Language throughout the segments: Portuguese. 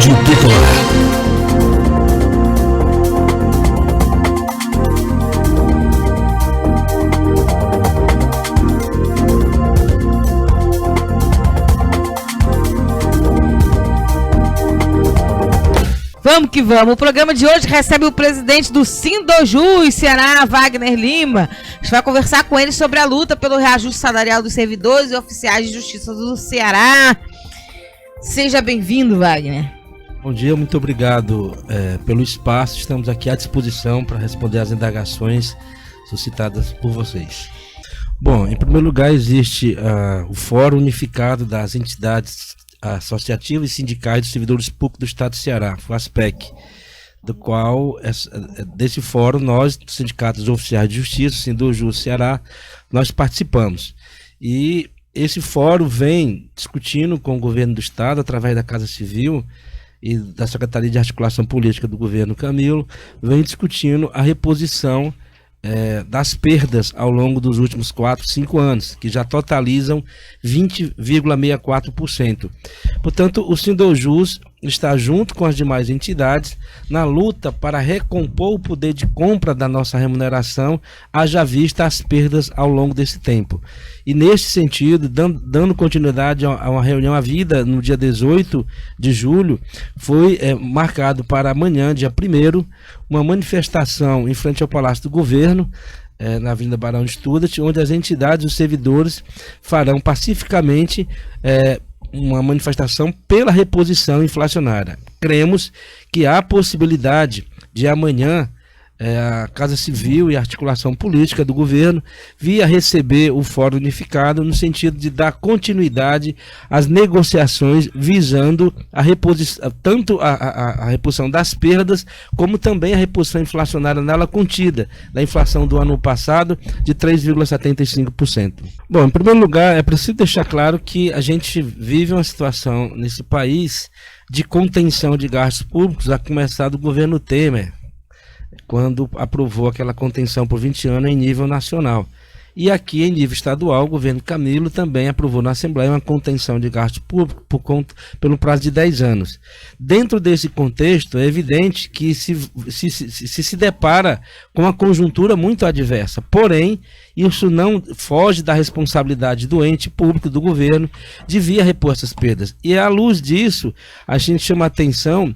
Rádio Popular. Vamos que vamos. O programa de hoje recebe o presidente do Sindojus, Ceará, Wagner Lima. A gente vai conversar com ele sobre a luta pelo reajuste salarial dos servidores e oficiais de justiça do Ceará. Seja bem-vindo, Wagner. Bom dia, muito obrigado pelo espaço. Estamos aqui à disposição para responder às indagações suscitadas por vocês. Bom, em primeiro lugar, existe o Fórum Unificado das Entidades Associativas e Sindicais dos Servidores Públicos do Estado do Ceará, FASPEC, do qual, desse fórum, nós, dos sindicatos oficiais de justiça, Sindojus Ceará, nós participamos. E esse fórum vem discutindo com o governo do Estado, através da Casa Civil e da Secretaria de Articulação Política do governo Camilo, vem discutindo a reposição das perdas ao longo dos últimos 4, 5 anos, que já totalizam 20,64%. Portanto, o Sindojus está junto com as demais entidades na luta para recompor o poder de compra da nossa remuneração, haja vista as perdas ao longo desse tempo. E neste sentido, dando continuidade a uma reunião à vida no dia 18 de julho, foi marcado para amanhã, dia 1º, uma manifestação em frente ao Palácio do Governo, na Avenida Barão de Studat, onde as entidades e os servidores farão pacificamente uma manifestação pela reposição inflacionária. Cremos que há possibilidade de amanhã a Casa Civil e a Articulação Política do governo vir a receber o Fórum Unificado no sentido de dar continuidade às negociações visando a reposição, tanto a reposição das perdas, como também a reposição inflacionária nela contida, da inflação do ano passado de 3,75%. Bom, em primeiro lugar, é preciso deixar claro que a gente vive uma situação nesse país de contenção de gastos públicos, a começar do governo Temer, quando aprovou aquela contenção por 20 anos em nível nacional. E aqui, em nível estadual, o governo Camilo também aprovou na Assembleia uma contenção de gasto público pelo prazo de 10 anos. Dentro desse contexto, é evidente que se depara com uma conjuntura muito adversa. Porém, isso não foge da responsabilidade do ente público, do governo, de vir a repor essas perdas. E à luz disso, a gente chama a atenção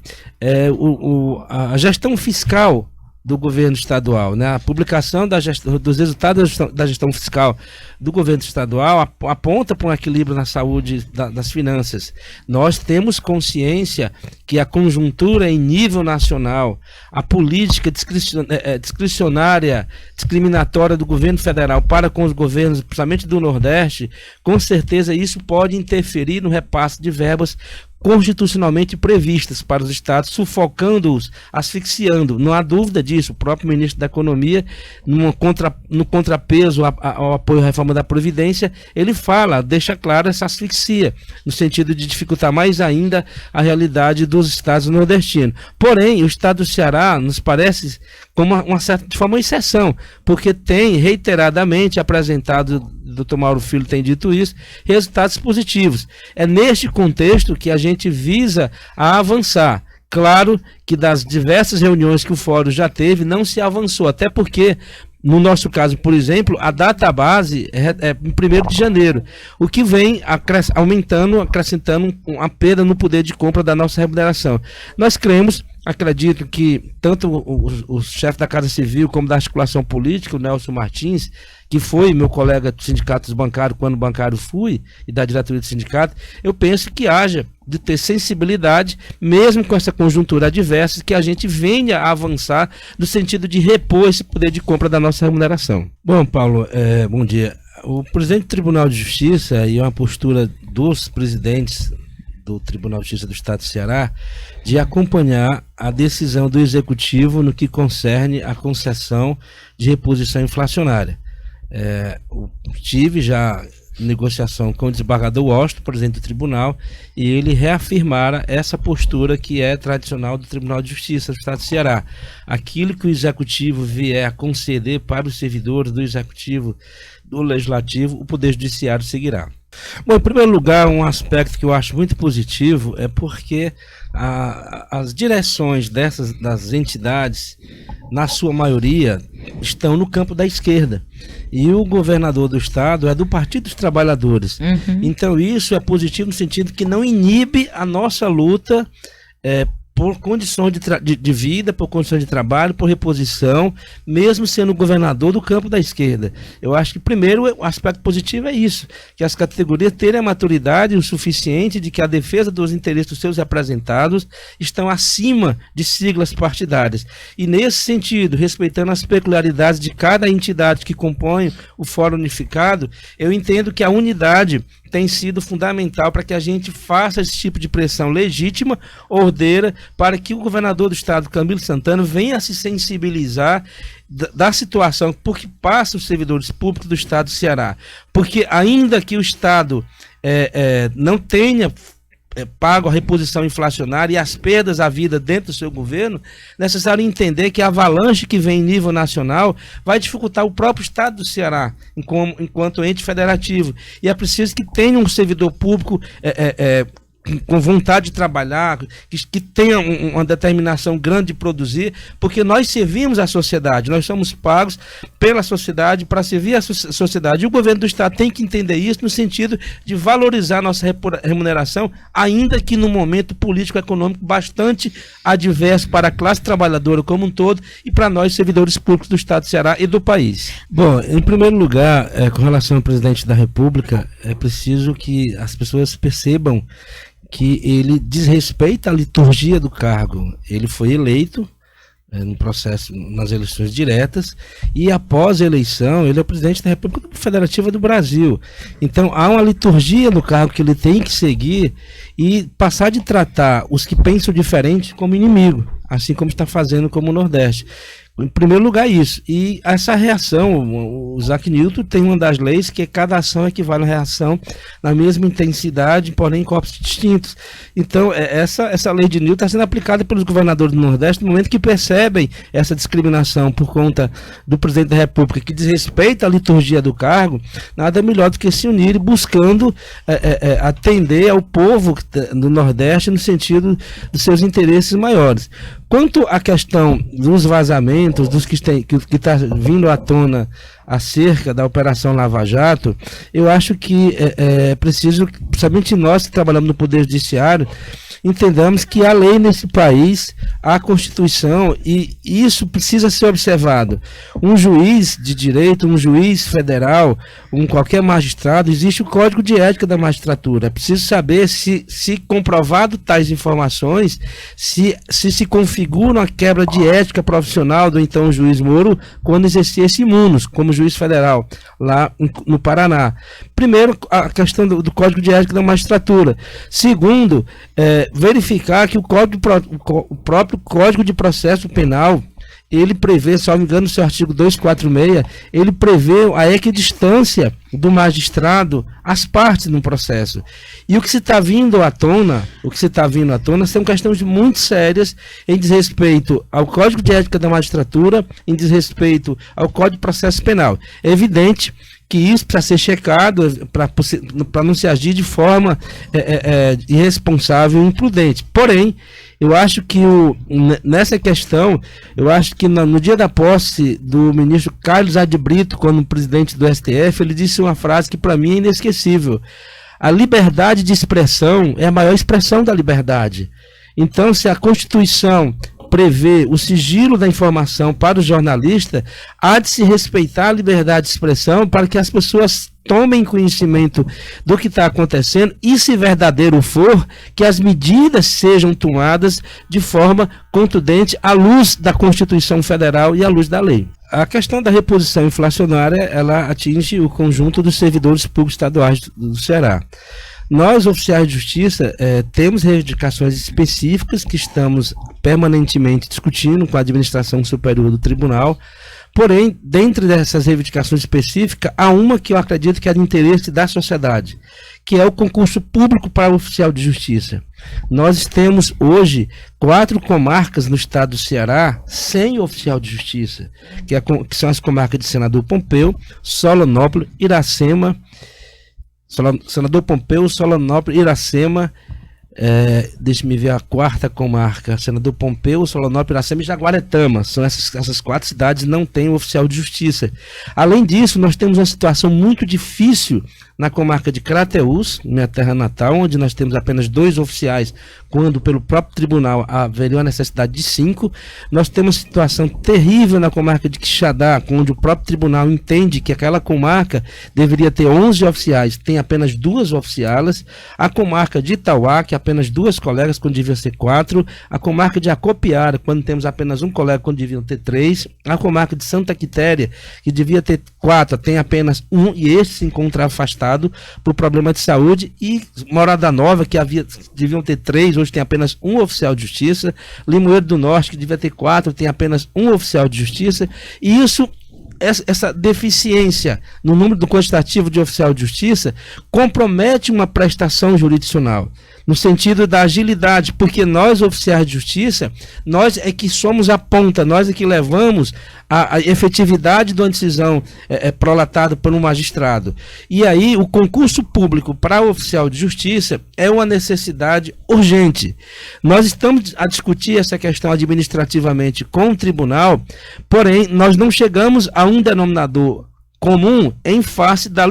a gestão fiscal do governo estadual, né? A publicação dos resultados da gestão fiscal do governo estadual aponta para um equilíbrio na saúde das finanças. Nós temos consciência que a conjuntura em nível nacional, a política discricionária, discriminatória do governo federal para com os governos, principalmente do Nordeste, com certeza isso pode interferir no repasse de verbas constitucionalmente previstas para os estados, sufocando-os, asfixiando. Não há dúvida disso. O próprio ministro da Economia, no contrapeso ao apoio à reforma da Previdência, ele deixa claro essa asfixia, no sentido de dificultar mais ainda a realidade dos estados nordestinos. Porém, o estado do Ceará nos parece como de forma uma exceção, porque tem reiteradamente apresentado, o Dr. Mauro Filho tem dito isso, resultados positivos. É neste contexto que a gente visa a avançar. Claro que das diversas reuniões que o Fórum já teve, não se avançou, até porque, no nosso caso, por exemplo, a data base é em 1º de janeiro, o que vem acrescentando uma perda no poder de compra da nossa remuneração. Nós acredito que tanto o chefe da Casa Civil como da Articulação Política, o Nelson Martins, que foi meu colega dos sindicatos bancários quando bancário fui, e da diretoria do sindicato, eu penso que haja de ter sensibilidade, mesmo com essa conjuntura adversa, que a gente venha a avançar no sentido de repor esse poder de compra da nossa remuneração. Bom, Paulo, bom dia. O presidente do Tribunal de Justiça, e uma postura dos presidentes do Tribunal de Justiça do Estado do Ceará, de acompanhar a decisão do Executivo no que concerne a concessão de reposição inflacionária. Tive já negociação com o desembargador Washington, presidente do tribunal, e ele reafirmara essa postura que é tradicional do Tribunal de Justiça do Estado do Ceará. Aquilo que o Executivo vier a conceder para os servidores do Executivo, do Legislativo, o Poder Judiciário seguirá. Bom, em primeiro lugar, um aspecto que eu acho muito positivo é porque as direções das entidades, na sua maioria, estão no campo da esquerda. E o governador do estado é do Partido dos Trabalhadores. Então isso é positivo no sentido que não inibe a nossa luta por condições de vida, por condições de trabalho, por reposição, mesmo sendo governador do campo da esquerda. Eu acho que, primeiro, o aspecto positivo é isso, que as categorias terem a maturidade o suficiente de que a defesa dos interesses dos seus representados estão acima de siglas partidárias. E, nesse sentido, respeitando as peculiaridades de cada entidade que compõe o Fórum Unificado, eu entendo que a unidade tem sido fundamental para que a gente faça esse tipo de pressão legítima, ordeira, para que o governador do estado, Camilo Santana, venha a se sensibilizar da situação por que passam os servidores públicos do estado do Ceará. Porque ainda que o estado não tenha pago a reposição inflacionária e as perdas à vida dentro do seu governo, é necessário entender que a avalanche que vem em nível nacional vai dificultar o próprio estado do Ceará enquanto ente federativo. E é preciso que tenha um servidor público com vontade de trabalhar, que tenha uma determinação grande de produzir, porque nós servimos a sociedade, nós somos pagos pela sociedade para servir a sociedade. E o governo do estado tem que entender isso no sentido de valorizar a nossa remuneração, ainda que num momento político-econômico bastante adverso para a classe trabalhadora como um todo e para nós, servidores públicos do estado do Ceará e do país. Bom, em primeiro lugar, com relação ao presidente da República, é preciso que as pessoas percebam que ele desrespeita a liturgia do cargo. Ele foi eleito no processo, nas eleições diretas, e após a eleição, ele é o presidente da República Federativa do Brasil. Então, há uma liturgia do cargo que ele tem que seguir e passar de tratar os que pensam diferente como inimigo, assim como está fazendo como o Nordeste. Em primeiro lugar, isso. E essa reação, o Isaac Newton tem uma das leis que cada ação equivale a uma reação na mesma intensidade, porém em corpos distintos. Então, essa lei de Newton está sendo aplicada pelos governadores do Nordeste no momento que percebem essa discriminação por conta do presidente da República, que desrespeita a liturgia do cargo. Nada melhor do que se unir buscando atender ao povo do Nordeste no sentido dos seus interesses maiores. Quanto à questão dos vazamentos, dos que está vindo à tona acerca da Operação Lava Jato, eu acho que é preciso, principalmente nós que trabalhamos no Poder Judiciário, entendamos que a lei nesse país, a Constituição, e isso precisa ser observado. Um juiz de direito, um juiz federal, qualquer magistrado, existe o Código de Ética da Magistratura. É preciso saber se comprovado tais informações, se configura uma quebra de ética profissional do então juiz Moro quando exercia esse imunos, como juiz federal, lá no Paraná. Primeiro, a questão do Código de Ética da Magistratura. Segundo, verificar que o próprio Código de Processo Penal, ele prevê, se não me engano, no seu artigo 246, ele prevê a equidistância do magistrado às partes no processo. E o que se está vindo à tona, são questões muito sérias em desrespeito ao Código de Ética da Magistratura, em desrespeito ao Código de Processo Penal. É evidente que isso precisa ser checado para não se agir de forma irresponsável e imprudente. Porém, eu acho que nessa questão, no dia da posse do ministro Carlos A. de Brito, como presidente do STF, ele disse uma frase que para mim é inesquecível: a liberdade de expressão é a maior expressão da liberdade. Então, se a Constituição prevê o sigilo da informação para o jornalista, há de se respeitar a liberdade de expressão para que as pessoas tomem conhecimento do que está acontecendo e, se verdadeiro for, que as medidas sejam tomadas de forma contundente à luz da Constituição Federal e à luz da lei. A questão da reposição inflacionária, ela atinge o conjunto dos servidores públicos estaduais do Ceará. Nós, oficiais de justiça, temos reivindicações específicas que estamos permanentemente discutindo com a administração superior do tribunal. Porém, dentre dessas reivindicações específicas, há uma que eu acredito que é de interesse da sociedade, que é o concurso público para o oficial de justiça. Nós temos hoje 4 comarcas no estado do Ceará sem oficial de justiça, que são as comarcas de Senador Pompeu, Solonópolis, Iracema, Senador Pompeu, Solanópolis, Iracema, deixa-me ver a quarta comarca, Senador Pompeu, Solanópolis, Iracema e Jaguaretama. São essas 4 cidades, não tem oficial de justiça. Além disso, nós temos uma situação muito difícil na comarca de Crateús, minha terra natal, onde nós temos apenas 2 oficiais, quando pelo próprio tribunal haveria a necessidade de 5. Nós temos uma situação terrível na comarca de Quixadá, onde o próprio tribunal entende que aquela comarca deveria ter 11 oficiais, tem apenas 2 oficiais. A comarca de Itauá, que apenas 2 colegas, quando deviam ser 4. A comarca de Acopiara, quando temos apenas 1 colega, quando deviam ter 3. A comarca de Santa Quitéria, que devia ter 4, tem apenas 1, e este se encontra afastado por problema de saúde. E Morada Nova, que deviam ter 3, hoje tem apenas 1 oficial de justiça. Limoeiro do Norte, que devia ter 4, tem apenas 1 oficial de justiça. E essa deficiência no número do quantitativo de oficial de justiça compromete uma prestação jurisdicional, no sentido da agilidade, porque nós, oficiais de justiça, nós é que somos a ponta, nós é que levamos a efetividade de uma decisão prolatada por um magistrado. E aí o concurso público para oficial de justiça é uma necessidade urgente. Nós estamos a discutir essa questão administrativamente com o tribunal, porém nós não chegamos a um denominador comum em face da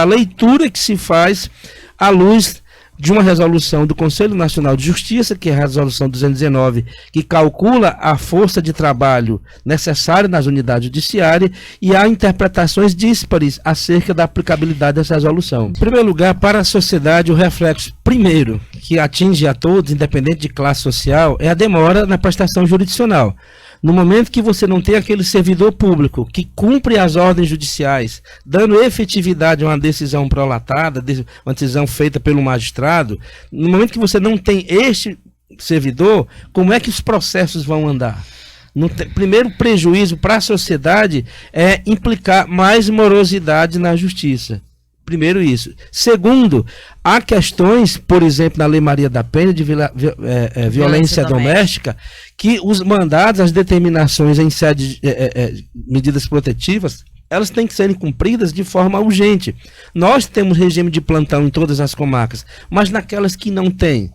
leitura que se faz à luz de uma resolução do Conselho Nacional de Justiça, que é a resolução 219, que calcula a força de trabalho necessária nas unidades judiciárias, e há interpretações díspares acerca da aplicabilidade dessa resolução. Em primeiro lugar, para a sociedade, o reflexo primeiro que atinge a todos, independente de classe social, é a demora na prestação jurisdicional. No momento que você não tem aquele servidor público que cumpre as ordens judiciais, dando efetividade a uma decisão prolatada, uma decisão feita pelo magistrado, no momento que você não tem este servidor, como é que os processos vão andar? Primeiro prejuízo para a sociedade é implicar mais morosidade na justiça. Primeiro isso. Segundo, há questões, por exemplo, na Lei Maria da Penha, de violência doméstica, que os mandados, as determinações em sede de medidas protetivas, elas têm que serem cumpridas de forma urgente. Nós temos regime de plantão em todas as comarcas, mas naquelas que não tem,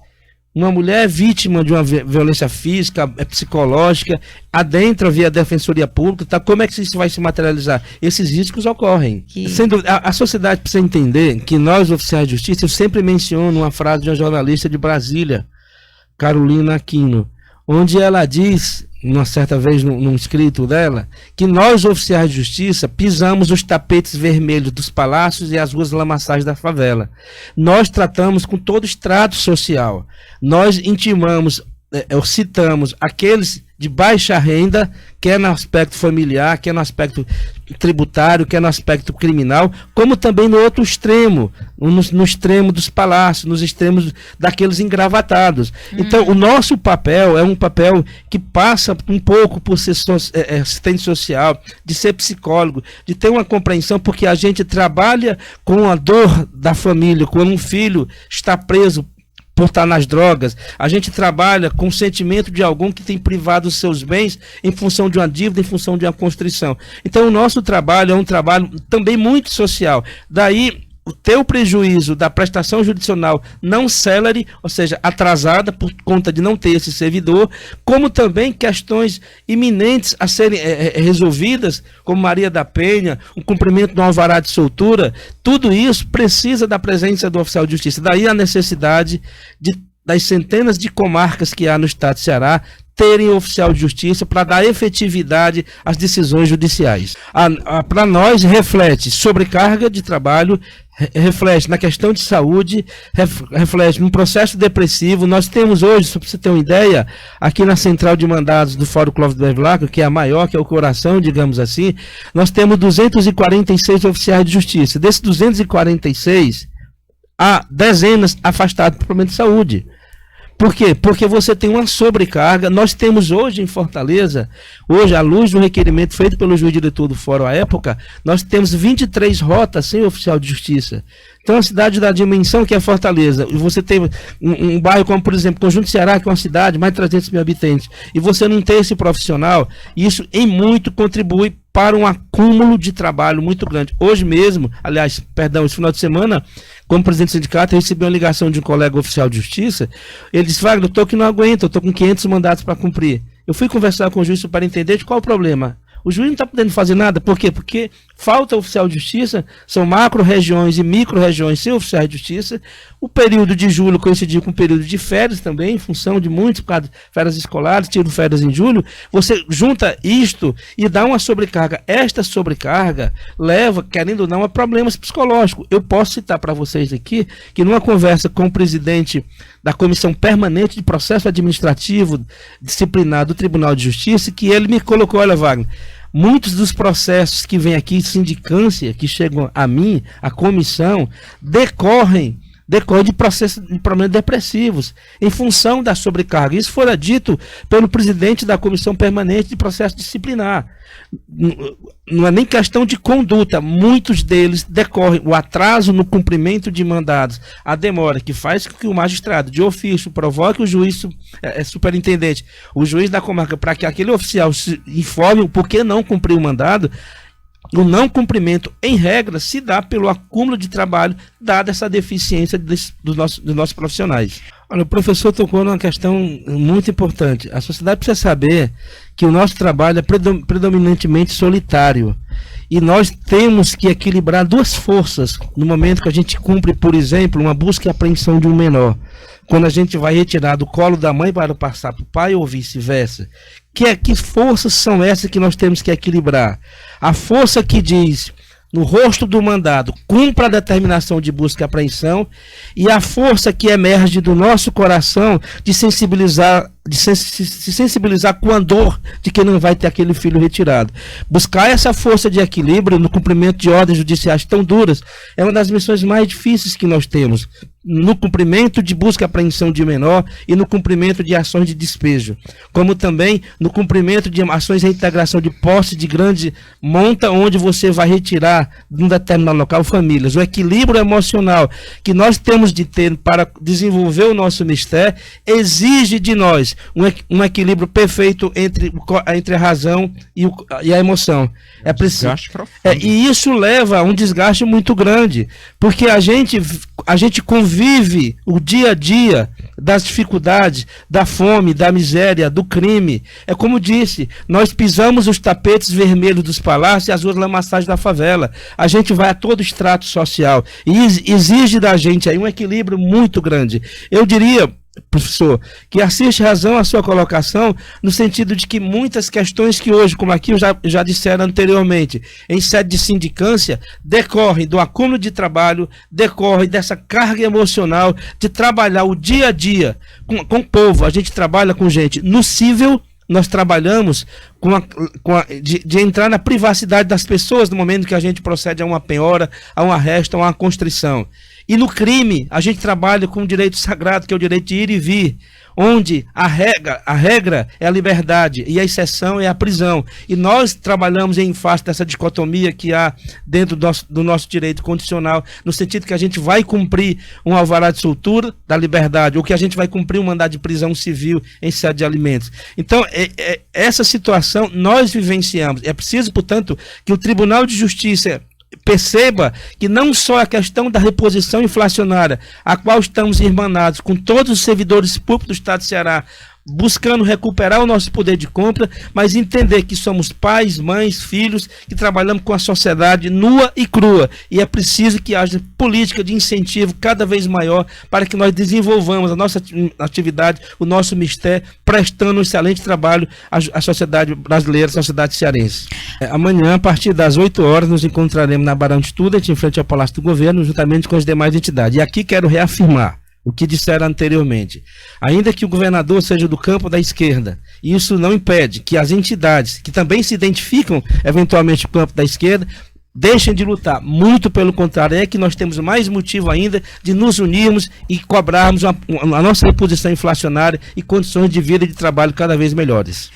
uma mulher vítima de uma violência física, psicológica, adentra via defensoria pública, tá? Como é que isso vai se materializar? Esses riscos ocorrem. Sendo, a sociedade precisa entender que nós, oficiais de justiça, eu sempre menciono uma frase de uma jornalista de Brasília, Carolina Aquino, onde ela diz, uma certa vez num escrito dela, que nós, oficiais de justiça, pisamos os tapetes vermelhos dos palácios e as ruas lamaçais da favela. Nós tratamos com todo estrato social. Nós intimamos, citamos aqueles de baixa renda, quer no aspecto familiar, quer no aspecto tributário, quer no aspecto criminal, como também no outro extremo, no extremo dos palácios, nos extremos daqueles engravatados. Então, o nosso papel é um papel que passa um pouco por ser assistente social, de ser psicólogo, de ter uma compreensão, porque a gente trabalha com a dor da família, quando um filho está preso por estar nas drogas, a gente trabalha com o sentimento de algum que tem privado os seus bens em função de uma dívida, em função de uma constrição. Então o nosso trabalho é um trabalho também muito social. Daí ter o prejuízo da prestação jurisdicional não célere, ou seja, atrasada por conta de não ter esse servidor, como também questões iminentes a serem resolvidas, como Maria da Penha, o cumprimento do alvará de soltura, tudo isso precisa da presença do oficial de justiça. Daí a necessidade das centenas de comarcas que há no estado de Ceará terem oficial de justiça para dar efetividade às decisões judiciais. Para nós, reflete sobrecarga de trabalho, reflete na questão de saúde, reflete no processo depressivo. Nós temos hoje, só para você ter uma ideia, aqui na central de mandados do Fórum Clóvis Bevilacqua, que é a maior, que é o coração, digamos assim, nós temos 246 oficiais de justiça. Desses 246, há dezenas afastados por problema de saúde. Por quê? Porque você tem uma sobrecarga. Nós temos hoje em Fortaleza, hoje à luz do requerimento feito pelo juiz diretor do fórum à época, nós temos 23 rotas sem oficial de justiça. Então a cidade da dimensão que é Fortaleza, e você tem um bairro como, por exemplo, Conjunto Ceará, que é uma cidade mais de 300 mil habitantes, e você não tem esse profissional, isso em muito contribui para um acúmulo de trabalho muito grande. Hoje mesmo, aliás, perdão, esse final de semana, como presidente do sindicato, eu recebi uma ligação de um colega oficial de justiça. Ele disse: Wagner, eu estou que não aguento, eu estou com 500 mandatos para cumprir. Eu fui conversar com o juiz para entender de qual o problema. O juiz não está podendo fazer nada. Por quê? Porque falta oficial de justiça, são macro-regiões e micro-regiões sem oficiais de justiça. O período de julho coincidiu com o período de férias também, em função de muitos, por causa de férias escolares, tiro férias em julho. Você junta isto e dá uma sobrecarga. Esta sobrecarga leva, querendo ou não, a problemas psicológicos. Eu posso citar para vocês aqui que numa conversa com o presidente da Comissão Permanente de Processo Administrativo Disciplinar do Tribunal de Justiça, que ele me colocou: olha, Wagner, muitos dos processos que vêm aqui, sindicância, que chegam a mim, a comissão, decorrem de processos de problemas depressivos, em função da sobrecarga. Isso fora dito pelo presidente da Comissão Permanente de Processo Disciplinar. Não é nem questão de conduta, muitos deles decorrem o atraso no cumprimento de mandados, a demora que faz com que o magistrado de ofício provoque o juiz superintendente, o juiz da comarca, para que aquele oficial se informe o porquê não cumpriu o mandado. O não cumprimento, em regra, se dá pelo acúmulo de trabalho, dada essa deficiência dos nossos profissionais. Olha, o professor tocou numa questão muito importante. A sociedade precisa saber que o nosso trabalho é predominantemente solitário. E nós temos que equilibrar duas forças no momento que a gente cumpre, por exemplo, uma busca e apreensão de um menor. Quando a gente vai retirar do colo da mãe para passar para o pai ou vice-versa. Que forças são essas que nós temos que equilibrar? A força que diz, no rosto do mandado, cumpra a determinação de busca e apreensão, e a força que emerge do nosso coração de sensibilizar, se sensibilizar com a dor de que não vai ter aquele filho retirado. Buscar essa força de equilíbrio no cumprimento de ordens judiciais tão duras é uma das missões mais difíceis que nós temos, no cumprimento de busca e apreensão de menor e no cumprimento de ações de despejo, como também no cumprimento de ações de reintegração de posse de grande monta, onde você vai retirar de um determinado local famílias. O equilíbrio emocional que nós temos de ter para desenvolver o nosso mistério exige de nós um equilíbrio perfeito entre a razão e a emoção. É preciso. E isso leva a um desgaste muito grande, porque a gente convive o dia a dia das dificuldades, da fome, da miséria, do crime. É como disse, nós pisamos os tapetes vermelhos dos palácios e as ruas lamaçais da favela. A gente vai a todo extrato social e exige da gente aí um equilíbrio muito grande. Eu diria, professor, que assiste razão à sua colocação, no sentido de que muitas questões que hoje, como aqui eu já disseram anteriormente, em sede de sindicância, decorrem do acúmulo de trabalho, decorrem dessa carga emocional de trabalhar o dia a dia com o povo. A gente trabalha com gente no cível, nós trabalhamos de entrar na privacidade das pessoas no momento que a gente procede a uma penhora, a um arresto, a uma constrição. E no crime, a gente trabalha com um direito sagrado, que é o direito de ir e vir, onde a regra é a liberdade e a exceção é a prisão. E nós trabalhamos em face dessa dicotomia que há dentro do nosso direito condicional, no sentido que a gente vai cumprir um alvará de soltura da liberdade, ou que a gente vai cumprir um mandado de prisão civil em sede de alimentos. Então, essa situação nós vivenciamos. É preciso, portanto, que o Tribunal de Justiça perceba que não só a questão da reposição inflacionária, a qual estamos irmanados com todos os servidores públicos do Estado de Ceará, buscando recuperar o nosso poder de compra, mas entender que somos pais, mães, filhos, que trabalhamos com a sociedade nua e crua, e é preciso que haja política de incentivo cada vez maior para que nós desenvolvamos a nossa atividade, o nosso mistério, prestando um excelente trabalho à sociedade brasileira, à sociedade cearense. Amanhã, a partir das 8 horas, nos encontraremos na Barão de Student, em frente ao Palácio do Governo, juntamente com as demais entidades. E aqui quero reafirmar o que disseram anteriormente. Ainda que o governador seja do campo da esquerda, isso não impede que as entidades que também se identificam eventualmente no campo da esquerda deixem de lutar. Muito pelo contrário, é que nós temos mais motivo ainda de nos unirmos e cobrarmos a nossa reposição inflacionária e condições de vida e de trabalho cada vez melhores.